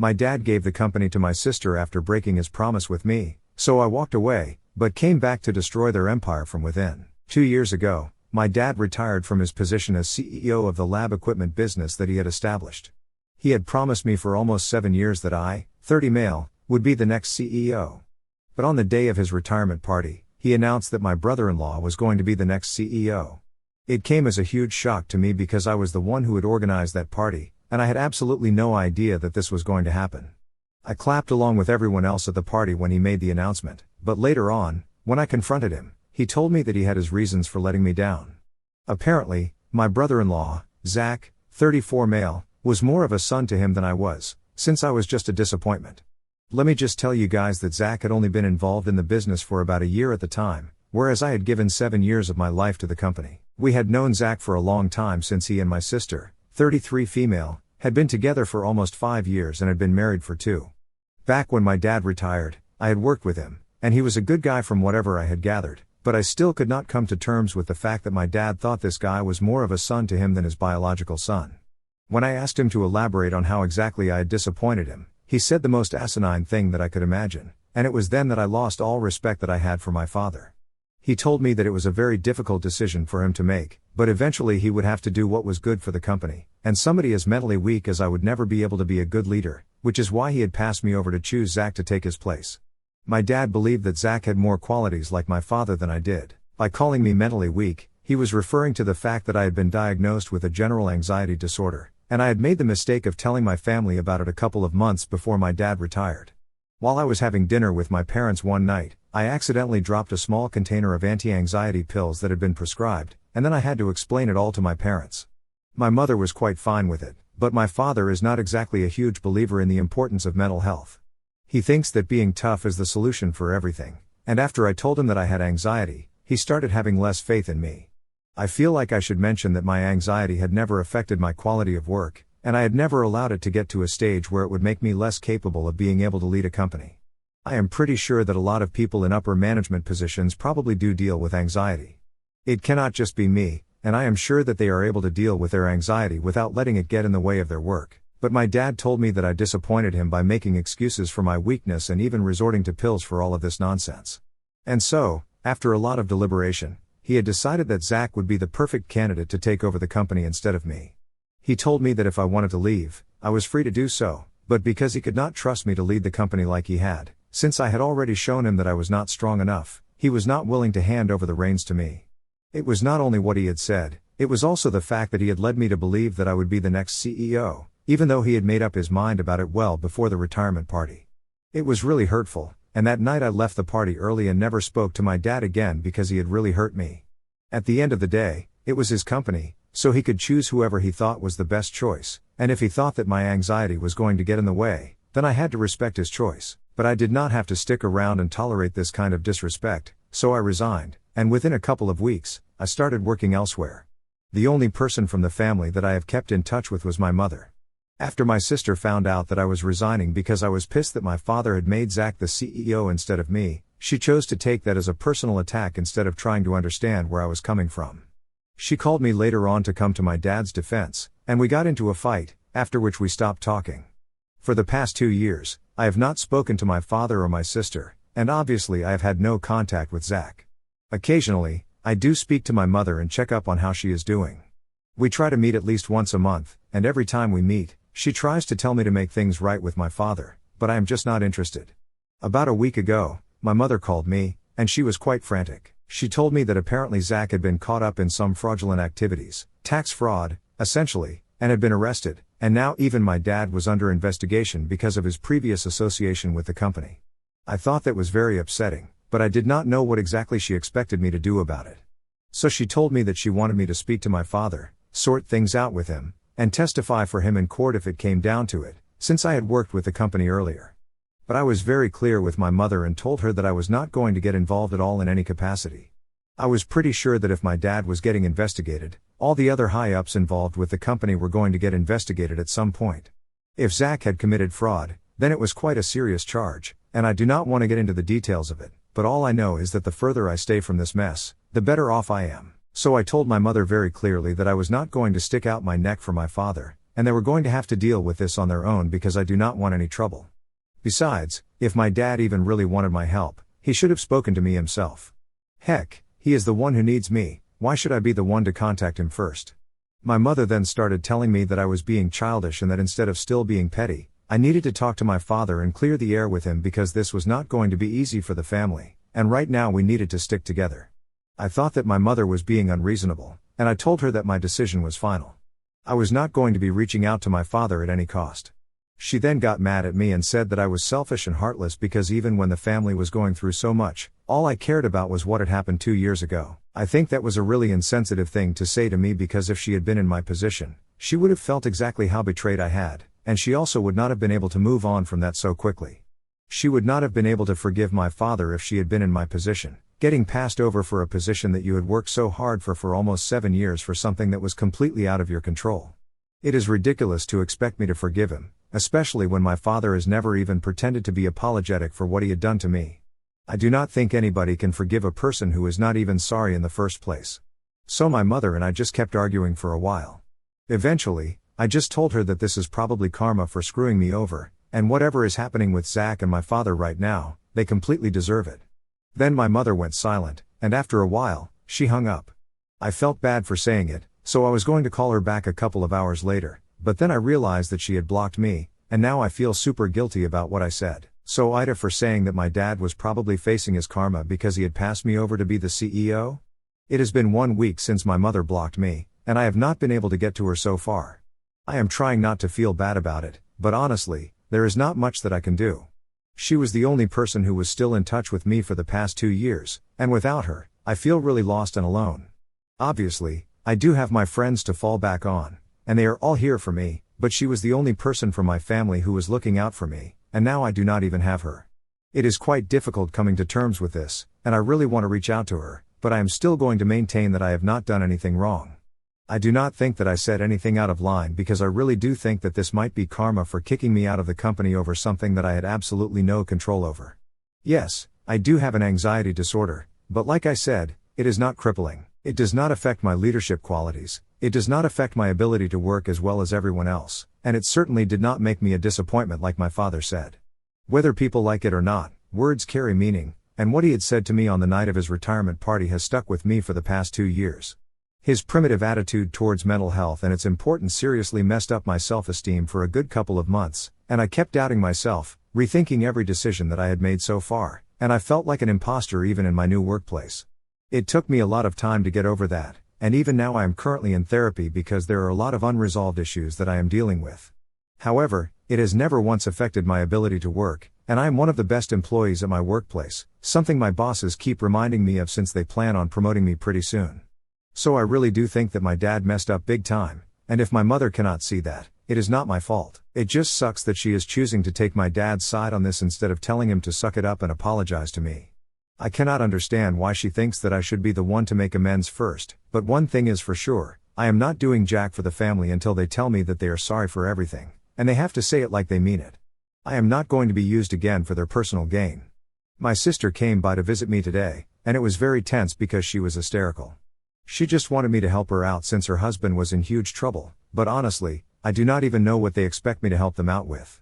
My dad gave the company to my sister after breaking his promise with me, so I walked away, but came back to destroy their empire from within. 2 years ago, my dad retired from his position as CEO of the lab equipment business that he had established. He had promised me for almost 7 years that I, 30 male, would be the next CEO. But on the day of his retirement party, he announced that my brother-in-law was going to be the next CEO. It came as a huge shock to me because I was the one who had organized that party, and I had absolutely no idea that this was going to happen. I clapped along with everyone else at the party when he made the announcement, but later on, when I confronted him, he told me that he had his reasons for letting me down. Apparently, my brother-in-law, Zach, 34 male, was more of a son to him than I was, since I was just a disappointment. Let me just tell you guys that Zach had only been involved in the business for about a year at the time, whereas I had given 7 years of my life to the company. We had known Zach for a long time since he and my sister, 33 female, had been together for almost 5 years and had been married for 2. Back when my dad retired, I had worked with him, and he was a good guy from whatever I had gathered, but I still could not come to terms with the fact that my dad thought this guy was more of a son to him than his biological son. When I asked him to elaborate on how exactly I had disappointed him, he said the most asinine thing that I could imagine, and it was then that I lost all respect that I had for my father. He told me that it was a very difficult decision for him to make, but eventually he would have to do what was good for the company, and somebody as mentally weak as I would never be able to be a good leader, which is why he had passed me over to choose Zach to take his place. My dad believed that Zach had more qualities like my father than I did. By calling me mentally weak, he was referring to the fact that I had been diagnosed with a general anxiety disorder, and I had made the mistake of telling my family about it a couple of months before my dad retired. While I was having dinner with my parents one night, I accidentally dropped a small container of anti-anxiety pills that had been prescribed, and then I had to explain it all to my parents. My mother was quite fine with it, but my father is not exactly a huge believer in the importance of mental health. He thinks that being tough is the solution for everything, and after I told him that I had anxiety, he started having less faith in me. I feel like I should mention that my anxiety had never affected my quality of work, and I had never allowed it to get to a stage where it would make me less capable of being able to lead a company. I am pretty sure that a lot of people in upper management positions probably do deal with anxiety. It cannot just be me, and I am sure that they are able to deal with their anxiety without letting it get in the way of their work. But my dad told me that I disappointed him by making excuses for my weakness and even resorting to pills for all of this nonsense. And so, after a lot of deliberation, he had decided that Zach would be the perfect candidate to take over the company instead of me. He told me that if I wanted to leave, I was free to do so, but because he could not trust me to lead the company like he had, since I had already shown him that I was not strong enough, he was not willing to hand over the reins to me. It was not only what he had said, it was also the fact that he had led me to believe that I would be the next CEO, even though he had made up his mind about it well before the retirement party. It was really hurtful, and that night I left the party early and never spoke to my dad again because he had really hurt me. At the end of the day, it was his company, so he could choose whoever he thought was the best choice, and if he thought that my anxiety was going to get in the way, then I had to respect his choice. But I did not have to stick around and tolerate this kind of disrespect, so I resigned, and within a couple of weeks, I started working elsewhere. The only person from the family that I have kept in touch with was my mother. After my sister found out that I was resigning because I was pissed that my father had made Zach the CEO instead of me, she chose to take that as a personal attack instead of trying to understand where I was coming from. She called me later on to come to my dad's defense, and we got into a fight, after which we stopped talking. For the past 2 years, I have not spoken to my father or my sister, and obviously I have had no contact with Zach. Occasionally, I do speak to my mother and check up on how she is doing. We try to meet at least once a month, and every time we meet, she tries to tell me to make things right with my father, but I am just not interested. About a week ago, my mother called me, and she was quite frantic. She told me that apparently Zach had been caught up in some fraudulent activities, tax fraud, essentially, and had been arrested, and now even my dad was under investigation because of his previous association with the company. I thought that was very upsetting, but I did not know what exactly she expected me to do about it. So she told me that she wanted me to speak to my father, sort things out with him, and testify for him in court if it came down to it, since I had worked with the company earlier. But I was very clear with my mother and told her that I was not going to get involved at all in any capacity. I was pretty sure that if my dad was getting investigated, all the other high-ups involved with the company were going to get investigated at some point. If Zach had committed fraud, then it was quite a serious charge, and I do not want to get into the details of it, but all I know is that the further I stay from this mess, the better off I am. So I told my mother very clearly that I was not going to stick out my neck for my father, and they were going to have to deal with this on their own because I do not want any trouble. Besides, if my dad even really wanted my help, he should have spoken to me himself. Heck, he is the one who needs me, why should I be the one to contact him first? My mother then started telling me that I was being childish and that instead of still being petty, I needed to talk to my father and clear the air with him because this was not going to be easy for the family, and right now we needed to stick together. I thought that my mother was being unreasonable, and I told her that my decision was final. I was not going to be reaching out to my father at any cost. She then got mad at me and said that I was selfish and heartless because even when the family was going through so much, all I cared about was what had happened 2 years ago. I think that was a really insensitive thing to say to me because if she had been in my position, she would have felt exactly how betrayed I had, and she also would not have been able to move on from that so quickly. She would not have been able to forgive my father if she had been in my position, getting passed over for a position that you had worked so hard for almost 7 years for something that was completely out of your control. It is ridiculous to expect me to forgive him, especially when my father has never even pretended to be apologetic for what he had done to me. I do not think anybody can forgive a person who is not even sorry in the first place. So my mother and I just kept arguing for a while. Eventually, I just told her that this is probably karma for screwing me over, and whatever is happening with Zach and my father right now, they completely deserve it. Then my mother went silent, and after a while, she hung up. I felt bad for saying it, so I was going to call her back a couple of hours later, but then I realized that she had blocked me, and now I feel super guilty about what I said. So Ida for saying that my dad was probably facing his karma because he had passed me over to be the CEO? It has been 1 week since my mother blocked me, and I have not been able to get to her so far. I am trying not to feel bad about it, but honestly, there is not much that I can do. She was the only person who was still in touch with me for the past 2 years, and without her, I feel really lost and alone. Obviously, I do have my friends to fall back on, and they are all here for me, but she was the only person from my family who was looking out for me, and now I do not even have her. It is quite difficult coming to terms with this, and I really want to reach out to her, but I am still going to maintain that I have not done anything wrong. I do not think that I said anything out of line because I really do think that this might be karma for kicking me out of the company over something that I had absolutely no control over. Yes, I do have an anxiety disorder, but like I said, it is not crippling. It does not affect my leadership qualities, it does not affect my ability to work as well as everyone else, and it certainly did not make me a disappointment like my father said. Whether people like it or not, words carry meaning, and what he had said to me on the night of his retirement party has stuck with me for the past 2 years. His primitive attitude towards mental health and its importance seriously messed up my self-esteem for a good couple of months, and I kept doubting myself, rethinking every decision that I had made so far, and I felt like an imposter even in my new workplace. It took me a lot of time to get over that, and even now I am currently in therapy because there are a lot of unresolved issues that I am dealing with. However, it has never once affected my ability to work, and I am one of the best employees at my workplace, something my bosses keep reminding me of since they plan on promoting me pretty soon. So I really do think that my dad messed up big time, and if my mother cannot see that, it is not my fault. It just sucks that she is choosing to take my dad's side on this instead of telling him to suck it up and apologize to me. I cannot understand why she thinks that I should be the one to make amends first, but one thing is for sure, I am not doing jack for the family until they tell me that they are sorry for everything, and they have to say it like they mean it. I am not going to be used again for their personal gain. My sister came by to visit me today, and it was very tense because she was hysterical. She just wanted me to help her out since her husband was in huge trouble, but honestly, I do not even know what they expect me to help them out with.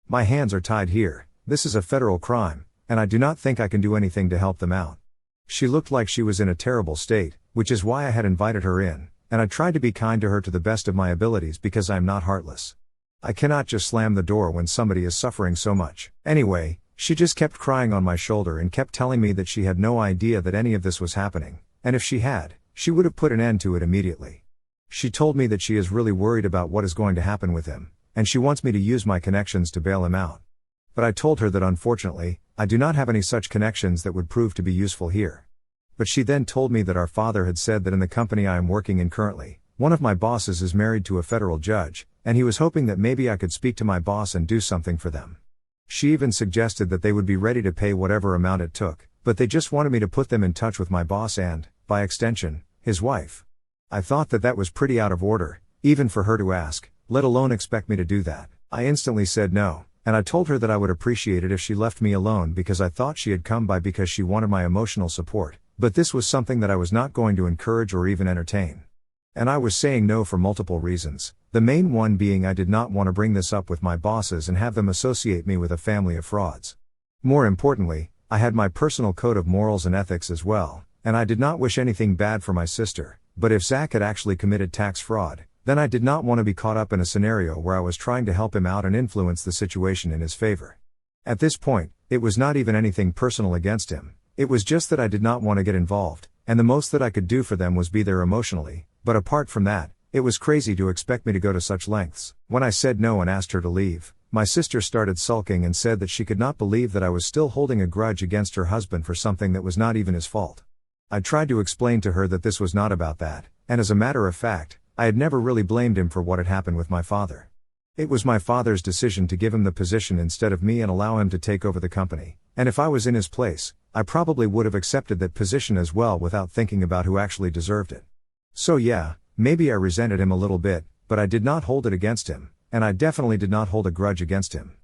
My hands are tied here, this is a federal crime, and I do not think I can do anything to help them out. She looked like she was in a terrible state, which is why I had invited her in, and I tried to be kind to her to the best of my abilities because I am not heartless. I cannot just slam the door when somebody is suffering so much. Anyway, she just kept crying on my shoulder and kept telling me that she had no idea that any of this was happening, and if she had, she would have put an end to it immediately. She told me that she is really worried about what is going to happen with him, and she wants me to use my connections to bail him out. But I told her that unfortunately, I do not have any such connections that would prove to be useful here. But she then told me that our father had said that in the company I am working in currently, one of my bosses is married to a federal judge, and he was hoping that maybe I could speak to my boss and do something for them. She even suggested that they would be ready to pay whatever amount it took, but they just wanted me to put them in touch with my boss and, by extension, his wife. I thought that that was pretty out of order, even for her to ask, let alone expect me to do that. I instantly said no, and I told her that I would appreciate it if she left me alone because I thought she had come by because she wanted my emotional support, but this was something that I was not going to encourage or even entertain. And I was saying no for multiple reasons, the main one being I did not want to bring this up with my bosses and have them associate me with a family of frauds. More importantly, I had my personal code of morals and ethics as well, and I did not wish anything bad for my sister, but if Zach had actually committed tax fraud, then I did not want to be caught up in a scenario where I was trying to help him out and influence the situation in his favor. At this point, it was not even anything personal against him, it was just that I did not want to get involved, and the most that I could do for them was be there emotionally, but apart from that, it was crazy to expect me to go to such lengths. When I said no and asked her to leave, my sister started sulking and said that she could not believe that I was still holding a grudge against her husband for something that was not even his fault. I tried to explain to her that this was not about that, and as a matter of fact, I had never really blamed him for what had happened with my father. It was my father's decision to give him the position instead of me and allow him to take over the company, and if I was in his place, I probably would have accepted that position as well without thinking about who actually deserved it. So yeah, maybe I resented him a little bit, but I did not hold it against him, and I definitely did not hold a grudge against him.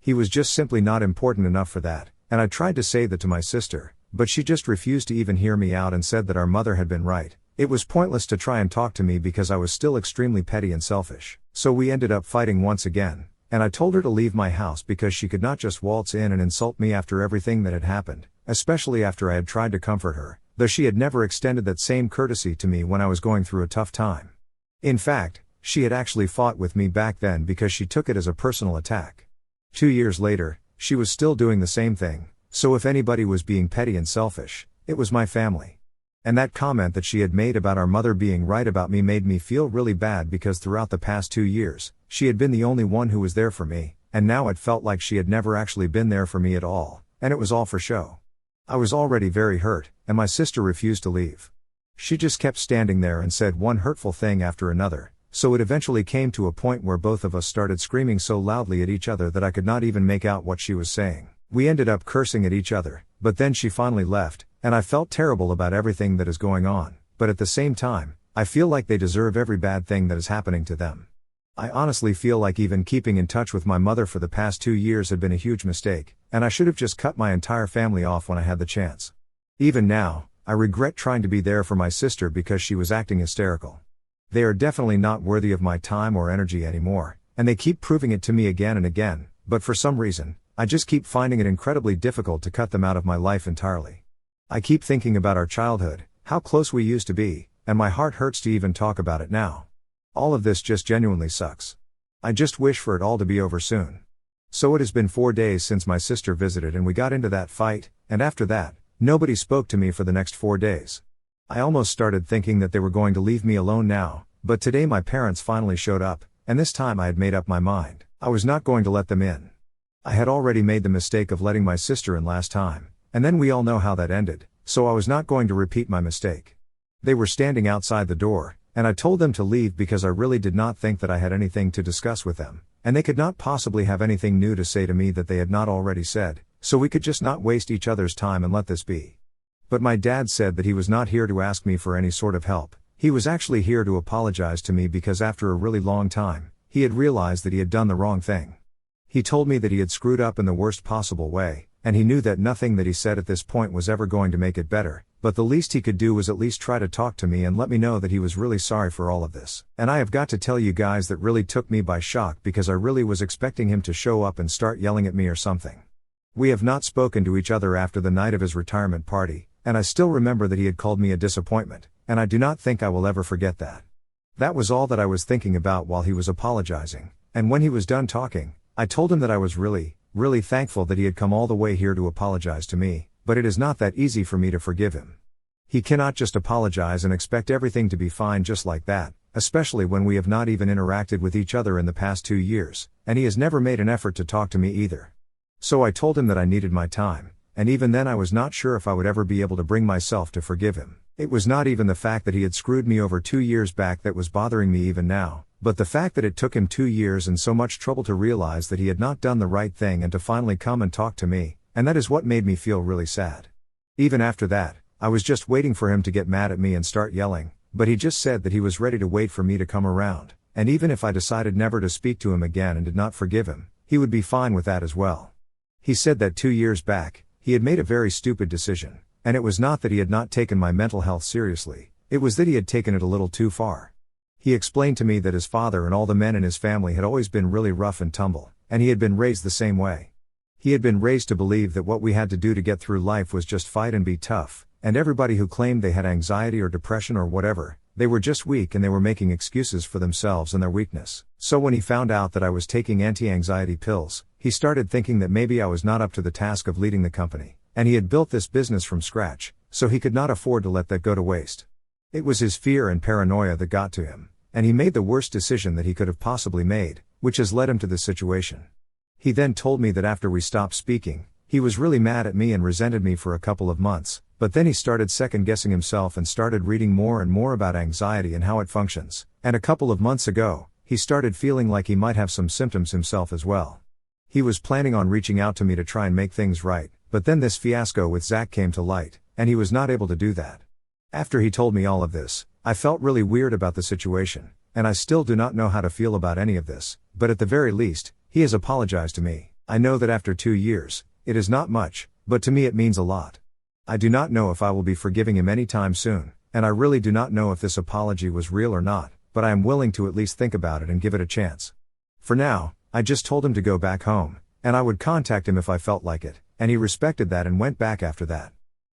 He was just simply not important enough for that, and I tried to say that to my sister, but she just refused to even hear me out and said that our mother had been right. It was pointless to try and talk to me because I was still extremely petty and selfish, so we ended up fighting once again, and I told her to leave my house because she could not just waltz in and insult me after everything that had happened, especially after I had tried to comfort her, though she had never extended that same courtesy to me when I was going through a tough time. In fact, she had actually fought with me back then because she took it as a personal attack. 2 years later, she was still doing the same thing, so if anybody was being petty and selfish, it was my family. And that comment that she had made about our mother being right about me made me feel really bad because throughout the past 2 years, she had been the only one who was there for me, and now it felt like she had never actually been there for me at all, and it was all for show. I was already very hurt, and my sister refused to leave. She just kept standing there and said one hurtful thing after another, so it eventually came to a point where both of us started screaming so loudly at each other that I could not even make out what she was saying. We ended up cursing at each other, but then she finally left, and I felt terrible about everything that is going on, but at the same time, I feel like they deserve every bad thing that is happening to them. I honestly feel like even keeping in touch with my mother for the past 2 years had been a huge mistake, and I should have just cut my entire family off when I had the chance. Even now, I regret trying to be there for my sister because she was acting hysterical. They are definitely not worthy of my time or energy anymore, and they keep proving it to me again and again, but for some reason, I just keep finding it incredibly difficult to cut them out of my life entirely. I keep thinking about our childhood, how close we used to be, and my heart hurts to even talk about it now. All of this just genuinely sucks. I just wish for it all to be over soon. So it has been 4 days since my sister visited and we got into that fight, and after that, nobody spoke to me for the next 4 days. I almost started thinking that they were going to leave me alone now, but today my parents finally showed up, and this time I had made up my mind. I was not going to let them in. I had already made the mistake of letting my sister in last time, and then we all know how that ended, so I was not going to repeat my mistake. They were standing outside the door, and I told them to leave because I really did not think that I had anything to discuss with them, and they could not possibly have anything new to say to me that they had not already said, so we could just not waste each other's time and let this be. But my dad said that he was not here to ask me for any sort of help, he was actually here to apologize to me because after a really long time, he had realized that he had done the wrong thing. He told me that he had screwed up in the worst possible way, and he knew that nothing that he said at this point was ever going to make it better, but the least he could do was at least try to talk to me and let me know that he was really sorry for all of this. And I have got to tell you guys that really took me by shock because I really was expecting him to show up and start yelling at me or something. We have not spoken to each other after the night of his retirement party, and I still remember that he had called me a disappointment, and I do not think I will ever forget that. That was all that I was thinking about while he was apologizing, and when he was done talking, I told him that I was really thankful that he had come all the way here to apologize to me, but it is not that easy for me to forgive him. He cannot just apologize and expect everything to be fine just like that, especially when we have not even interacted with each other in the past 2 years, and he has never made an effort to talk to me either. So I told him that I needed my time, and even then I was not sure if I would ever be able to bring myself to forgive him. It was not even the fact that he had screwed me over 2 years back that was bothering me even now, but the fact that it took him 2 years and so much trouble to realize that he had not done the right thing and to finally come and talk to me, and that is what made me feel really sad. Even after that, I was just waiting for him to get mad at me and start yelling, but he just said that he was ready to wait for me to come around, and even if I decided never to speak to him again and did not forgive him, he would be fine with that as well. He said that 2 years back, he had made a very stupid decision, and it was not that he had not taken my mental health seriously, it was that he had taken it a little too far. He explained to me that his father and all the men in his family had always been really rough and tumble, and he had been raised the same way. He had been raised to believe that what we had to do to get through life was just fight and be tough, and everybody who claimed they had anxiety or depression or whatever, they were just weak and they were making excuses for themselves and their weakness. So when he found out that I was taking anti-anxiety pills, he started thinking that maybe I was not up to the task of leading the company, and he had built this business from scratch, so he could not afford to let that go to waste. It was his fear and paranoia that got to him, and he made the worst decision that he could have possibly made, which has led him to this situation. He then told me that after we stopped speaking, he was really mad at me and resented me for a couple of months, but then he started second-guessing himself and started reading more and more about anxiety and how it functions, and a couple of months ago, he started feeling like he might have some symptoms himself as well. He was planning on reaching out to me to try and make things right, but then this fiasco with Zach came to light, and he was not able to do that. After he told me all of this, I felt really weird about the situation, and I still do not know how to feel about any of this, but at the very least, he has apologized to me. I know that after 2 years, it is not much, but to me it means a lot. I do not know if I will be forgiving him anytime soon, and I really do not know if this apology was real or not, but I am willing to at least think about it and give it a chance. For now, I just told him to go back home, and I would contact him if I felt like it, and he respected that and went back after that.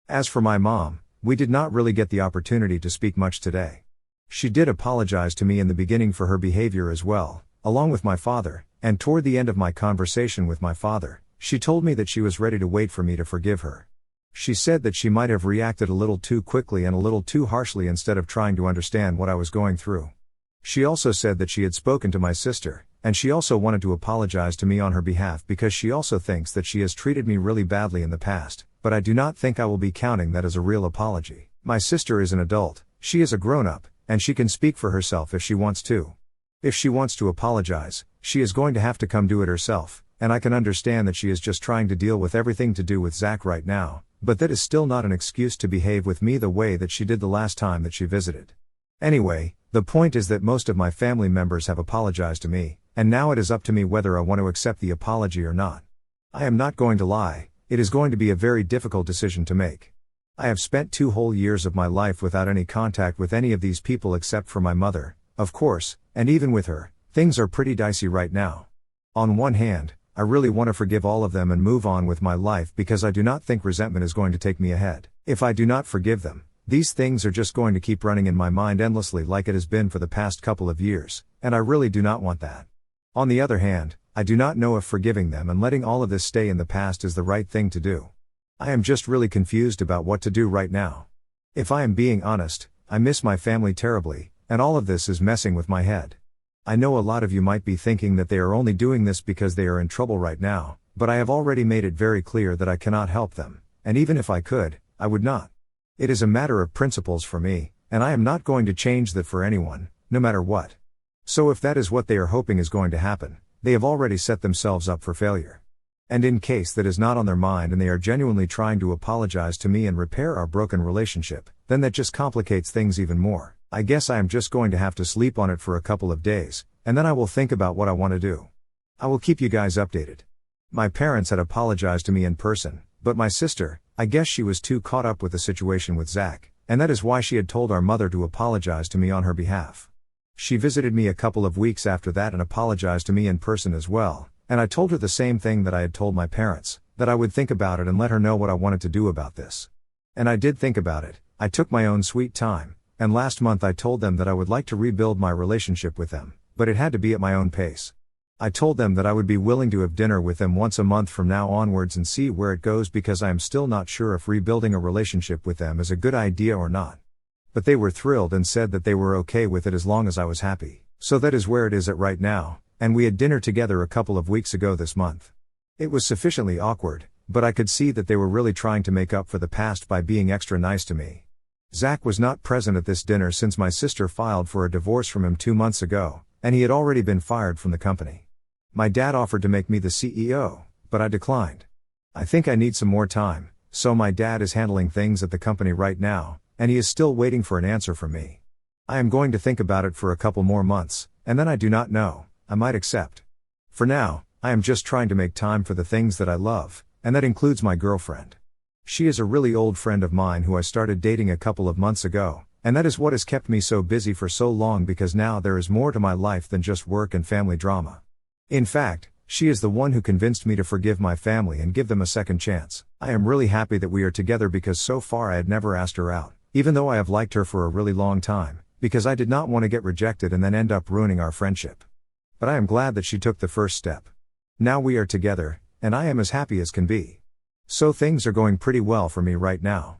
As for my mom, we did not really get the opportunity to speak much today. She did apologize to me in the beginning for her behavior as well, along with my father, and toward the end of my conversation with my father, she told me that she was ready to wait for me to forgive her. She said that she might have reacted a little too quickly and a little too harshly instead of trying to understand what I was going through. She also said that she had spoken to my sister, and she also wanted to apologize to me on her behalf because she also thinks that she has treated me really badly in the past, but I do not think I will be counting that as a real apology. My sister is an adult, she is a grown-up, and she can speak for herself if she wants to. If she wants to apologize, she is going to have to come do it herself, and I can understand that she is just trying to deal with everything to do with Zach right now. But that is still not an excuse to behave with me the way that she did the last time that she visited. Anyway, the point is that most of my family members have apologized to me, and now it is up to me whether I want to accept the apology or not. I am not going to lie, it is going to be a very difficult decision to make. I have spent 2 whole years of my life without any contact with any of these people except for my mother, of course, and even with her, things are pretty dicey right now. On one hand, I really want to forgive all of them and move on with my life because I do not think resentment is going to take me ahead. If I do not forgive them, these things are just going to keep running in my mind endlessly like it has been for the past couple of years, and I really do not want that. On the other hand, I do not know if forgiving them and letting all of this stay in the past is the right thing to do. I am just really confused about what to do right now. If I am being honest, I miss my family terribly, and all of this is messing with my head. I know a lot of you might be thinking that they are only doing this because they are in trouble right now, but I have already made it very clear that I cannot help them, and even if I could, I would not. It is a matter of principles for me, and I am not going to change that for anyone, no matter what. So if that is what they are hoping is going to happen, they have already set themselves up for failure. And in case that is not on their mind and they are genuinely trying to apologize to me and repair our broken relationship, then that just complicates things even more. I guess I am just going to have to sleep on it for a couple of days, and then I will think about what I want to do. I will keep you guys updated. My parents had apologized to me in person, but my sister, I guess she was too caught up with the situation with Zach, and that is why she had told our mother to apologize to me on her behalf. She visited me a couple of weeks after that and apologized to me in person as well, and I told her the same thing that I had told my parents, that I would think about it and let her know what I wanted to do about this. And I did think about it. I took my own sweet time, and last month I told them that I would like to rebuild my relationship with them, but it had to be at my own pace. I told them that I would be willing to have dinner with them once a month from now onwards and see where it goes because I am still not sure if rebuilding a relationship with them is a good idea or not. But they were thrilled and said that they were okay with it as long as I was happy. So that is where it is at right now, and we had dinner together a couple of weeks ago this month. It was sufficiently awkward, but I could see that they were really trying to make up for the past by being extra nice to me. Zach was not present at this dinner since my sister filed for a divorce from him 2 months ago, and he had already been fired from the company. My dad offered to make me the CEO, but I declined. I think I need some more time, so my dad is handling things at the company right now, and he is still waiting for an answer from me. I am going to think about it for a couple more months, and then I do not know, I might accept. For now, I am just trying to make time for the things that I love, and that includes my girlfriend. She is a really old friend of mine who I started dating a couple of months ago, And that is what has kept me so busy for so long, because now there is more to my life than just work and family drama. In fact, she is the one who convinced me to forgive my family and give them a second chance. I am really happy that we are together, because so far I had never asked her out, even though I have liked her for a really long time, because I did not want to get rejected and then end up ruining our friendship. But I am glad that she took the first step. Now we are together, and I am as happy as can be. So things are going pretty well for me right now.